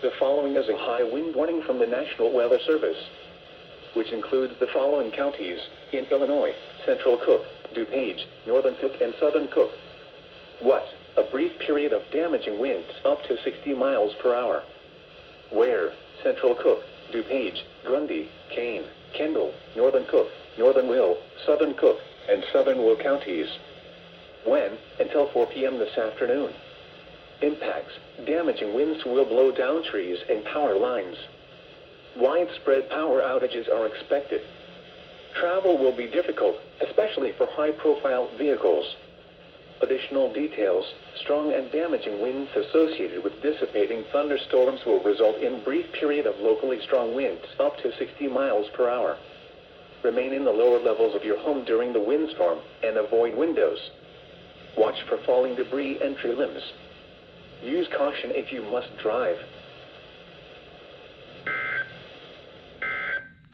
The following is a high wind warning from the National Weather Service, which includes the following counties in Illinois: Central Cook, DuPage, Northern Cook, and Southern Cook. What? A brief period of damaging winds up to 60 miles per hour. Where? Central Cook, DuPage, Grundy, Kane, Kendall, Northern Cook, Northern Will, Southern Cook, and Southern Will counties. When? Until 4 p.m. this afternoon. Impacts: damaging winds will blow down trees and power lines. Widespread power outages are expected. Travel will be difficult, especially for high-profile vehicles. Additional details: strong and damaging winds associated with dissipating thunderstorms will result in brief period of locally strong winds up to 60 miles per hour. Remain in the lower levels of your home during the windstorm and avoid windows. Watch for falling debris and tree limbs. Use caution if you must drive.